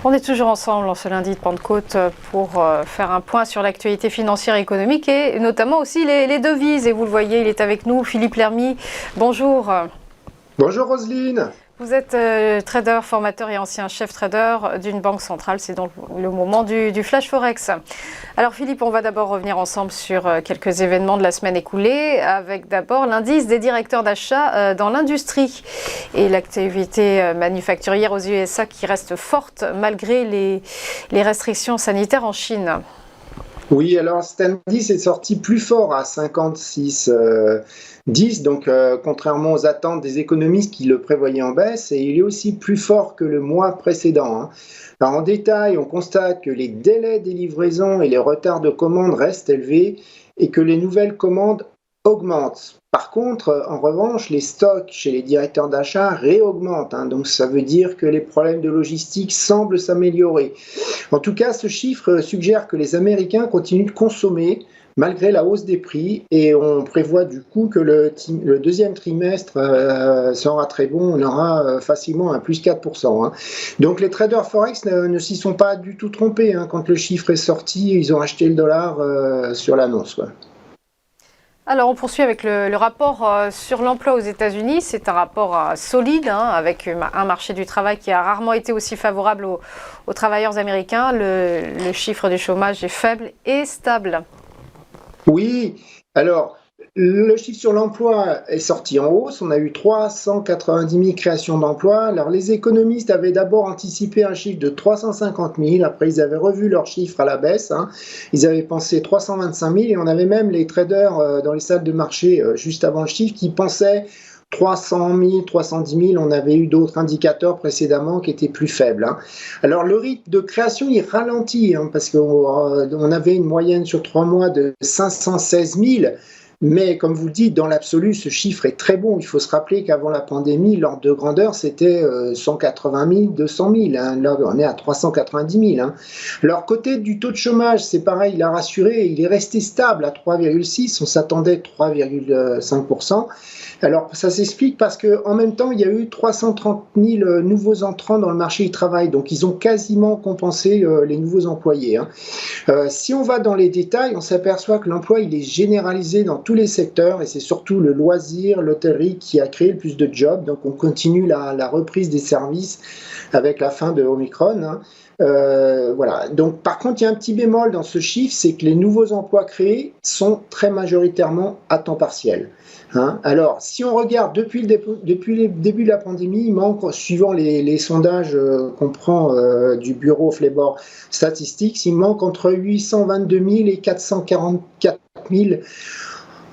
On est toujours ensemble en ce lundi de Pentecôte pour faire un point sur l'actualité financière et économique et notamment aussi les devises. Et vous le voyez, il est avec nous, Philippe Lermy. Bonjour. Bonjour Roselyne. Vous êtes trader, formateur et ancien chef trader d'une banque centrale. C'est donc le moment du Flash Forex. Alors Philippe, on va d'abord revenir ensemble sur quelques événements de la semaine écoulée, avec d'abord l'indice des directeurs d'achat dans l'industrie et l'activité manufacturière aux USA qui reste forte malgré les restrictions sanitaires en Chine. Oui, alors cet indice est sorti plus fort à 56,10, donc contrairement aux attentes des économistes qui le prévoyaient en baisse, et il est aussi plus fort que le mois précédent, hein. Alors en détail, on constate que les délais des livraisons et les retards de commandes restent élevés et que les nouvelles commandes augmentent. Par contre, en revanche, les stocks chez les directeurs d'achat réaugmentent, hein, donc ça veut dire que les problèmes de logistique semblent s'améliorer. En tout cas, ce chiffre suggère que les Américains continuent de consommer malgré la hausse des prix et on prévoit du coup que le deuxième trimestre sera très bon, on aura facilement un plus 4%, hein. Donc les traders Forex ne s'y sont pas du tout trompés, hein. Quand le chiffre est sorti, ils ont acheté le dollar sur l'annonce, quoi. Alors on poursuit avec le rapport sur l'emploi aux États-Unis. C'est un rapport solide, hein, avec un marché du travail qui a rarement été aussi favorable aux travailleurs américains. Le chiffre du chômage est faible et stable. Oui, alors le chiffre sur l'emploi est sorti en hausse. On a eu 390 000 créations d'emplois. Alors les économistes avaient d'abord anticipé un chiffre de 350 000. Après, ils avaient revu leur chiffre à la baisse, hein. Ils avaient pensé 325 000 et on avait même les traders dans les salles de marché juste avant le chiffre qui pensaient 300 000, 310 000, on avait eu d'autres indicateurs précédemment qui étaient plus faibles, hein. Alors le rythme de création, il ralentit, hein, parce qu'on avait une moyenne sur 3 mois de 516 000. Mais comme vous le dites, dans l'absolu, ce chiffre est très bon. Il faut se rappeler qu'avant la pandémie, l'ordre de grandeur, c'était 180 000, 200 000. Hein. Là, on est à 390 000. Hein. Alors, côté du taux de chômage, c'est pareil, il a rassuré. Il est resté stable à 3,6. On s'attendait 3,5%. Alors, ça s'explique parce qu'en même temps, il y a eu 330 000 nouveaux entrants dans le marché du travail. Donc, ils ont quasiment compensé les nouveaux employés, hein. Si on va dans les détails, on s'aperçoit que l'emploi, il est généralisé dans tous les secteurs et c'est surtout le loisir, l'hôtellerie qui a créé le plus de jobs. Donc, on continue la reprise des services avec la fin de Omicron, hein. Voilà. Donc, par contre, il y a un petit bémol dans ce chiffre, c'est que les nouveaux emplois créés sont très majoritairement à temps partiel, hein. Alors, si on regarde depuis le début de la pandémie, il manque, suivant les sondages qu'on prend du bureau of Labor Statistics, il manque entre 822 000 et 444 000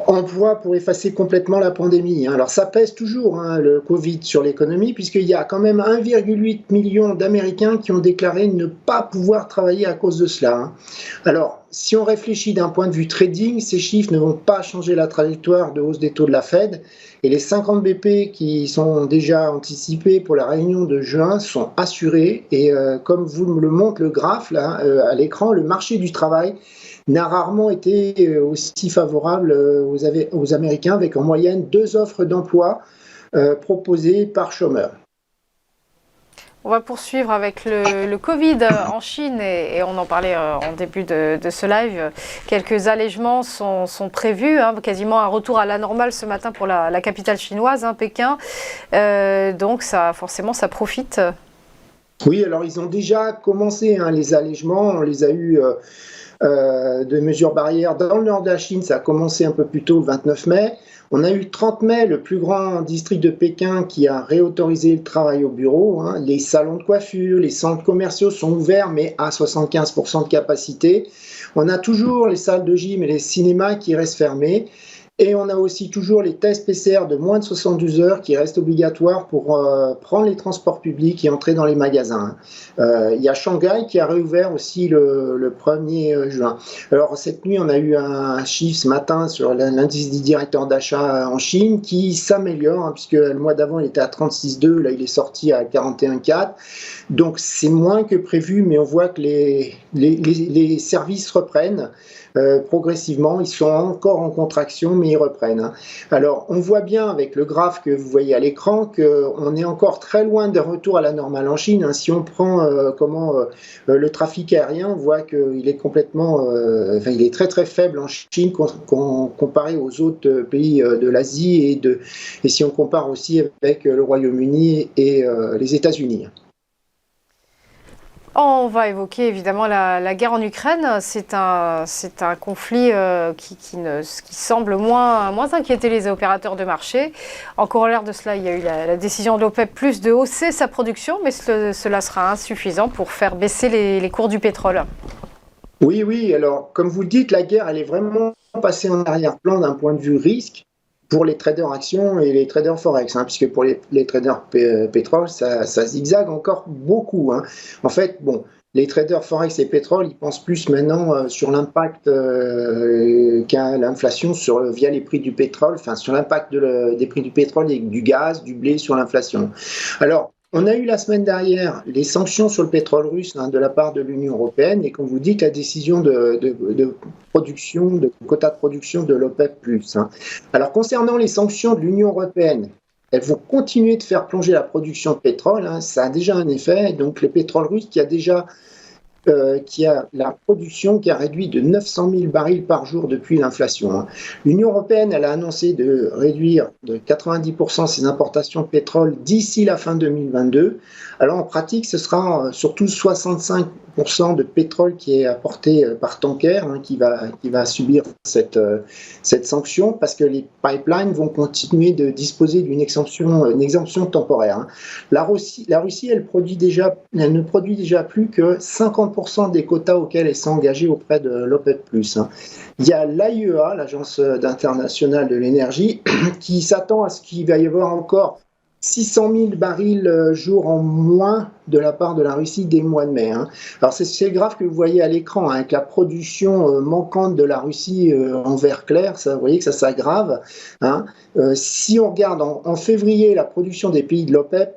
emplois pour effacer complètement la pandémie, hein. Alors ça pèse toujours, hein, le Covid sur l'économie, puisqu'il y a quand même 1,8 million d'Américains qui ont déclaré ne pas pouvoir travailler à cause de cela, hein. Alors, si on réfléchit d'un point de vue trading, ces chiffres ne vont pas changer la trajectoire de hausse des taux de la Fed, et les 50 BP qui sont déjà anticipés pour la réunion de juin sont assurés, et comme vous le montre le graphe là, à l'écran, le marché du travail n'a rarement été aussi favorable aux Américains, avec en moyenne 2 offres d'emploi proposées par chômeur. On va poursuivre avec le Covid en Chine et on en parlait en début de ce live. Quelques allègements sont prévus, hein, quasiment un retour à la normale ce matin pour la capitale chinoise, hein, Pékin. Donc forcément, ça profite. Oui, alors ils ont déjà commencé, hein, les allègements. On les a eu de mesures barrières dans le nord de la Chine. Ça a commencé un peu plus tôt, le 29 mai. On a eu 30 mai, le plus grand district de Pékin qui a réautorisé le travail au bureau, hein. Les salons de coiffure, les centres commerciaux sont ouverts, mais à 75% de capacité. On a toujours les salles de gym et les cinémas qui restent fermés. Et on a aussi toujours les tests PCR de moins de 72 heures qui restent obligatoires pour prendre les transports publics et entrer dans les magasins. Il y a Shanghai qui a réouvert aussi le 1er juin. Alors cette nuit, on a eu un chiffre ce matin sur l'indice des directeurs d'achat en Chine qui s'améliore, hein, puisque le mois d'avant il était à 36,2, là il est sorti à 41,4. Donc c'est moins que prévu, mais on voit que les services reprennent. progressivement. Ils sont encore en contraction, mais ils reprennent, hein. Alors, on voit bien avec le graphe que vous voyez à l'écran qu'on est encore très loin d'un retour à la normale en Chine, hein. Si on prend le trafic aérien, on voit qu'il est complètement, il est très très faible en Chine comparé aux autres pays de l'Asie et si on compare aussi avec le Royaume-Uni et les États-Unis. On va évoquer évidemment la guerre en Ukraine. C'est un conflit qui semble moins inquiéter les opérateurs de marché. En corollaire de cela, il y a eu la décision de l'OPEP+ de hausser sa production, mais cela sera insuffisant pour faire baisser les cours du pétrole. Oui, alors comme vous le dites, la guerre, elle est vraiment passée en arrière-plan d'un point de vue risque pour les traders actions et les traders forex, hein, puisque pour les traders pétrole, ça zigzague encore beaucoup, hein. En fait, les traders forex et pétrole, ils pensent plus maintenant sur l'impact qu'a l'inflation via les prix du pétrole, enfin sur l'impact des prix du pétrole et du gaz, du blé sur l'inflation. Alors, on a eu la semaine dernière les sanctions sur le pétrole russe, hein, de la part de l'Union européenne, et comme vous dites, la décision de production, de quota de production de l'OPEP+, hein. Alors concernant les sanctions de l'Union européenne, elles vont continuer de faire plonger la production de pétrole, hein. Ça a déjà un effet. Donc le pétrole russe qui a la production qui a réduit de 900 000 barils par jour depuis l'inflation, hein. L'Union européenne, elle a annoncé de réduire de 90% ses importations de pétrole d'ici la fin 2022. Alors en pratique, ce sera surtout 65% de pétrole qui est apporté par tanker, hein, qui va subir cette sanction, parce que les pipelines vont continuer de disposer d'une exemption temporaire, hein. La Russie, elle ne produit déjà plus que 50% des quotas auxquels elle s'est engagée auprès de l'OPEP+, hein. Il y a l'AIEA, l'Agence internationale de l'énergie, qui s'attend à ce qu'il va y avoir encore 600 000 barils jour en moins de la part de la Russie dès le mois de mai, hein. Alors c'est le graphe que vous voyez à l'écran, hein, avec la production manquante de la Russie en vert clair, ça, vous voyez que ça s'aggrave, hein. Si on regarde en février, la production des pays de l'OPEP+,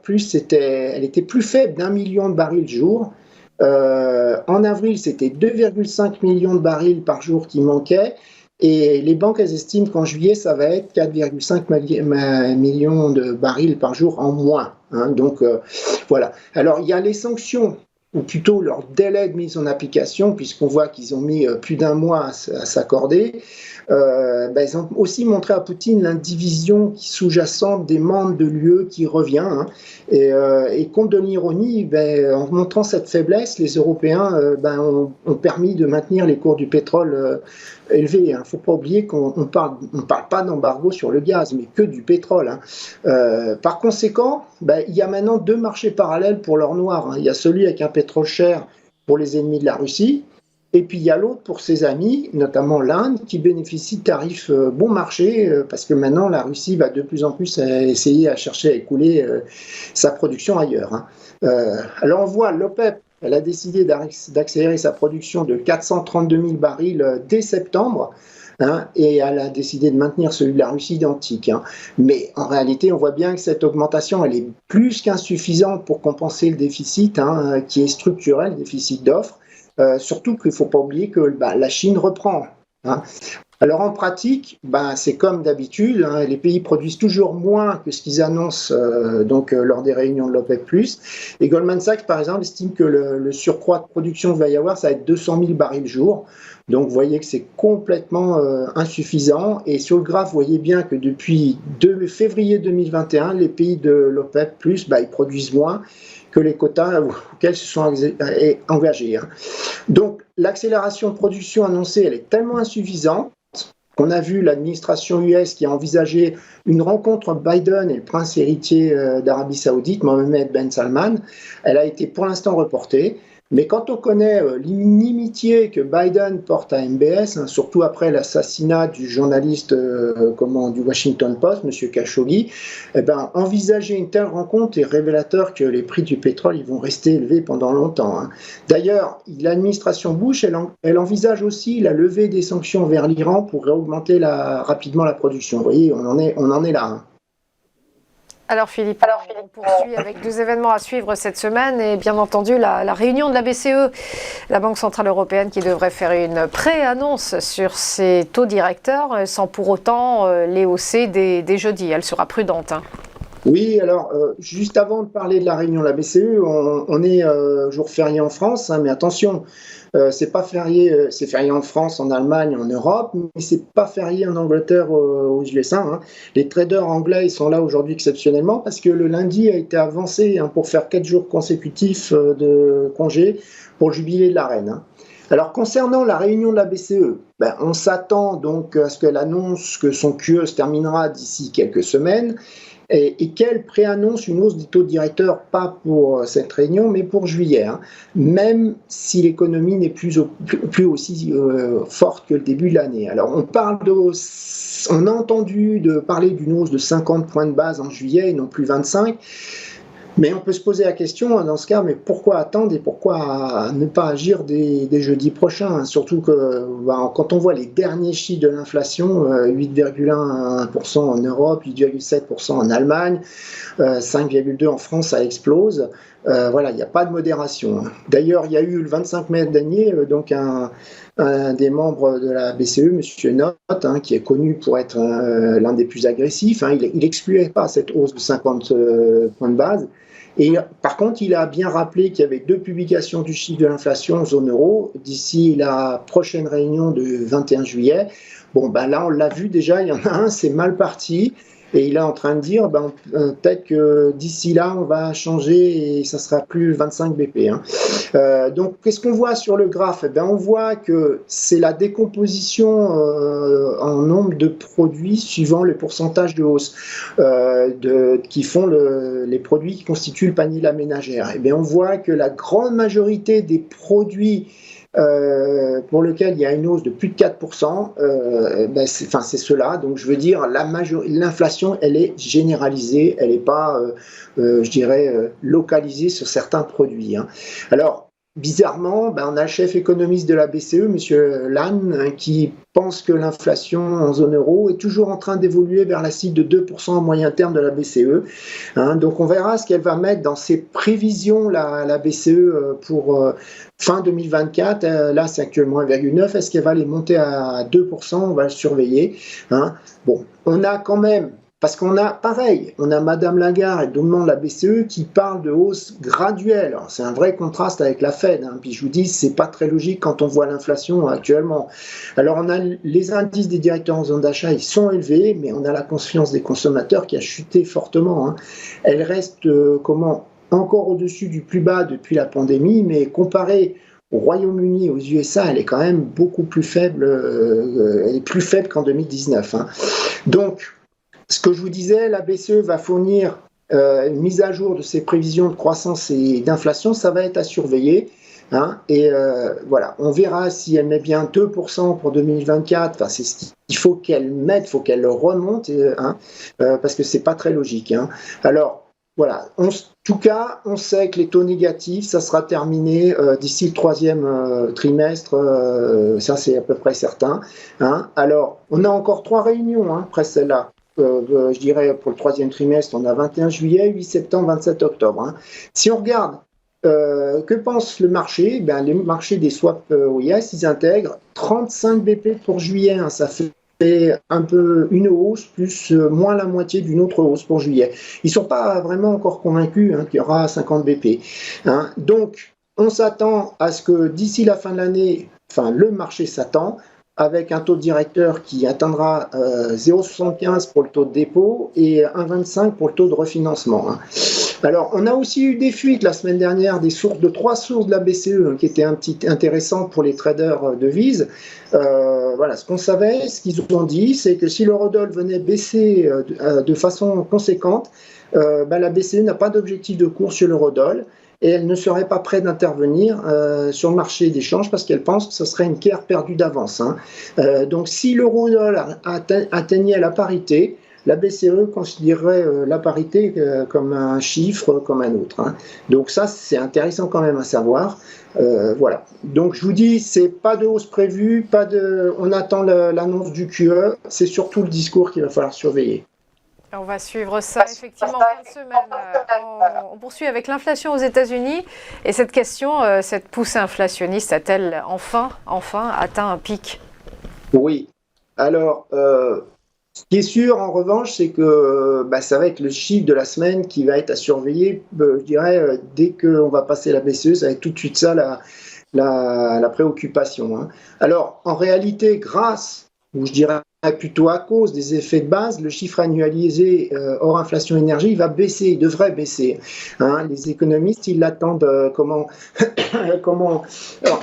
elle était plus faible d'1 million de barils jour. En avril, c'était 2,5 millions de barils par jour qui manquaient. Et les banques, elles estiment qu'en juillet, ça va être 4,5 millions de barils par jour en moins, hein. Donc, voilà. Alors, il y a les sanctions, ou plutôt leur délai de mise en application, puisqu'on voit qu'ils ont mis plus d'1 mois à s'accorder. Ils ont aussi montré à Poutine l'indivision sous-jacente des membres de l'UE qui revient, hein. Et compte de l'ironie, en montrant cette faiblesse, les Européens ont permis de maintenir les cours du pétrole élevés. Il ne faut pas oublier qu'on ne parle pas d'embargo sur le gaz, mais que du pétrole, hein. Par conséquent, il y a maintenant 2 marchés parallèles pour l'or noir, hein. Il y a celui avec un pétrole cher pour les ennemis de la Russie, et puis il y a l'autre pour ses amis, notamment l'Inde, qui bénéficie de tarifs bon marché, parce que maintenant la Russie va de plus en plus essayer à chercher à écouler sa production ailleurs, hein. Alors on voit l'OPEP, elle a décidé d'accélérer sa production de 432 000 barils dès septembre, hein, et elle a décidé de maintenir celui de la Russie identique, hein. Mais en réalité, on voit bien que cette augmentation, elle est plus qu'insuffisante pour compenser le déficit, hein, qui est structurel, le déficit d'offres. Surtout qu'il ne faut pas oublier que la Chine reprend, hein. Alors en pratique, c'est comme d'habitude, hein, les pays produisent toujours moins que ce qu'ils annoncent lors des réunions de l'OPEP+. Et Goldman Sachs, par exemple, estime que le surcroît de production qu'il va y avoir, ça va être 200 000 barils jour. Donc vous voyez que c'est complètement insuffisant. Et sur le graphe, vous voyez bien que depuis février 2021, les pays de l'OPEP+, ils produisent moins que les quotas auxquels se sont engagés, hein. Donc l'accélération de production annoncée, elle est tellement insuffisante qu'on a vu l'administration US qui a envisagé une rencontre entre Biden et le prince héritier d'Arabie Saoudite, Mohammed Ben Salman. Elle a été pour l'instant reportée. Mais quand on connaît l'inimitié que Biden porte à MBS, hein, surtout après l'assassinat du journaliste du Washington Post, M. Khashoggi, envisager une telle rencontre est révélateur que les prix du pétrole ils vont rester élevés pendant longtemps, hein. D'ailleurs, l'administration Bush, elle envisage aussi la levée des sanctions vers l'Iran pour augmenter rapidement la production. Vous voyez, on en est là, hein. Alors Philippe, on poursuit avec 2 événements à suivre cette semaine et bien entendu la réunion de la BCE, la Banque Centrale Européenne, qui devrait faire une pré-annonce sur ses taux directeurs sans pour autant les hausser dès jeudi. Elle sera prudente. Oui, alors juste avant de parler de la réunion de la BCE, on est jour férié en France, hein, mais attention, c'est pas férié, c'est férié en France, en Allemagne, en Europe, mais c'est pas férié en Angleterre, aux USA. Hein. Les traders anglais ils sont là aujourd'hui exceptionnellement parce que le lundi a été avancé hein, pour faire 4 jours consécutifs de congé pour le jubilé de la reine. Hein. Alors concernant la réunion de la BCE, on s'attend donc à ce qu'elle annonce que son QE se terminera d'ici quelques semaines. Et qu'elle préannonce une hausse des taux directeurs, pas pour cette réunion, mais pour juillet, hein, même si l'économie n'est plus aussi forte que le début de l'année. Alors on a entendu parler d'une hausse de 50 points de base en juillet et non plus 25. Mais on peut se poser la question, dans ce cas, mais pourquoi attendre et pourquoi ne pas agir dès jeudi prochain hein, surtout que quand on voit les derniers chiffres de l'inflation, 8,1% en Europe, 8,7% en Allemagne, 5,2% en France, ça explose. Voilà, il n'y a pas de modération. D'ailleurs, il y a eu le 25 mai dernier, donc un des membres de la BCE, M. Nott, hein, qui est connu pour être l'un des plus agressifs, hein, il n'excluait pas cette hausse de 50 points de base. Et par contre, il a bien rappelé qu'il y avait 2 publications du chiffre de l'inflation en zone euro d'ici la prochaine réunion du 21 juillet. Bon, là, on l'a vu déjà, il y en a un, c'est mal parti. Et il est en train de dire, peut-être que d'ici là, on va changer et ça sera plus 25 BP. Hein. Donc, qu'est-ce qu'on voit sur le graphe ? On voit que c'est la décomposition en nombre de produits suivant le pourcentage de hausse qui font les produits qui constituent le panier de la ménagère. Et on voit que la grande majorité des produits pour lequel il y a une hausse de plus de 4%, c'est cela. Donc, je veux dire, l'inflation, elle est généralisée, elle n'est pas, localisée sur certains produits. Hein. Alors, bizarrement, on a le chef économiste de la BCE, M. Lann, hein, qui pense que l'inflation en zone euro est toujours en train d'évoluer vers la cible de 2% en moyen terme de la BCE. Hein, donc on verra ce qu'elle va mettre dans ses prévisions, la BCE, pour fin 2024. Là, c'est actuellement 1,9. Est-ce qu'elle va les monter à 2%? On va le surveiller. Hein. Bon, on a quand même... Parce qu'on a, pareil, on a Madame Lagarde et doublement la BCE qui parle de hausse graduelle. Alors, c'est un vrai contraste avec la Fed. Hein. Puis je vous dis, c'est pas très logique quand on voit l'inflation actuellement. Alors, on a les indices des directeurs en zone d'achat, ils sont élevés, mais on a la confiance des consommateurs qui a chuté fortement. Hein. Elle reste, encore au-dessus du plus bas depuis la pandémie, mais comparée au Royaume-Uni et aux USA, elle est quand même beaucoup plus faible, elle est plus faible qu'en 2019. Hein. Donc, ce que je vous disais, la BCE va fournir une mise à jour de ses prévisions de croissance et d'inflation, ça va être à surveiller. Hein, et voilà, on verra si elle met bien 2% pour 2024. Enfin, c'est ce qu'il faut qu'elle mette, il faut qu'elle le remonte, parce que c'est pas très logique. Hein. Alors, voilà, en tout cas, on sait que les taux négatifs, ça sera terminé d'ici le 3e trimestre, ça c'est à peu près certain. Hein. Alors, on a encore 3 réunions après celle-là. Je dirais pour le 3e trimestre, on a 21 juillet, 8 septembre, 27 octobre. Hein. Si on regarde que pense le marché, les marchés des swaps OIS, ils intègrent 35 BP pour juillet. Hein. Ça fait un peu une hausse plus moins la moitié d'une autre hausse pour juillet. Ils ne sont pas vraiment encore convaincus qu'il y aura 50 BP. Hein. Donc, on s'attend à ce que d'ici la fin de l'année, le marché s'attend, avec un taux directeur qui atteindra 0,75 pour le taux de dépôt et 1,25 pour le taux de refinancement. Hein. Alors, on a aussi eu des fuites la semaine dernière de 3 sources de la BCE qui étaient un petit intéressantes pour les traders devises. Voilà, ce qu'on savait, ce qu'ils ont dit, c'est que si l'eurodoll venait baisser de façon conséquente, la BCE n'a pas d'objectif de cours sur l'eurodoll. Et elle ne serait pas prête d'intervenir sur le marché d'échange parce qu'elle pense que ce serait une guerre perdue d'avance. Hein. Donc si l'euro-dollar atteignait la parité, la BCE considérerait la parité comme un chiffre, comme un autre. Hein. Donc ça, c'est intéressant quand même à savoir. Voilà. Donc je vous dis, c'est pas de hausse prévue, on attend l'annonce du QE, c'est surtout le discours qu'il va falloir surveiller. On va suivre ça effectivement en fin de semaine. On poursuit avec l'inflation aux États-Unis et cette question, cette poussée inflationniste a-t-elle enfin atteint un pic? Oui. Alors, ce qui est sûr en revanche, c'est que ça va être le chiffre de la semaine qui va être à surveiller. Je dirais, dès qu'on va passer la BCE, ça va être tout de suite ça la préoccupation, hein. Alors, en réalité, grâce, ou je dirais plutôt à cause des effets de base, le chiffre annualisé hors inflation énergie va baisser, il devrait baisser, hein. Les économistes, ils l'attendent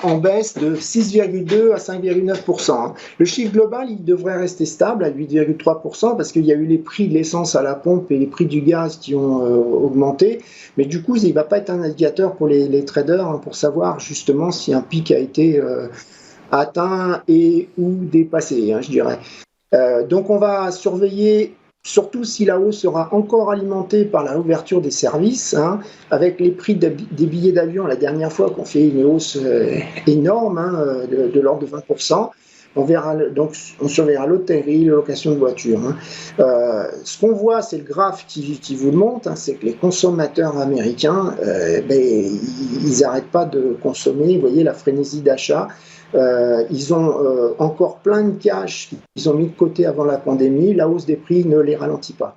en baisse de 6,2 à 5,9%, hein. Le chiffre global, il devrait rester stable à 8,3% parce qu'il y a eu les prix de l'essence à la pompe et les prix du gaz qui ont augmenté. Mais du coup, il ne va pas être un indicateur pour les traders, hein, pour savoir justement si un pic a été atteint et ou dépassé, hein, je dirais. Donc on va surveiller, surtout si la hausse sera encore alimentée par la ouverture des services, hein, avec les prix des billets d'avion la dernière fois qu'on fait une hausse énorme, hein, de l'ordre de 20%. On surveillera l'hôtellerie, la location de voitures, hein. Ce qu'on voit, c'est le graphe qui vous le montre, hein, c'est que les consommateurs américains, ils n'arrêtent pas de consommer. Vous voyez la frénésie d'achat. Ils ont encore plein de cash qu'ils ont mis de côté avant la pandémie. La hausse des prix ne les ralentit pas.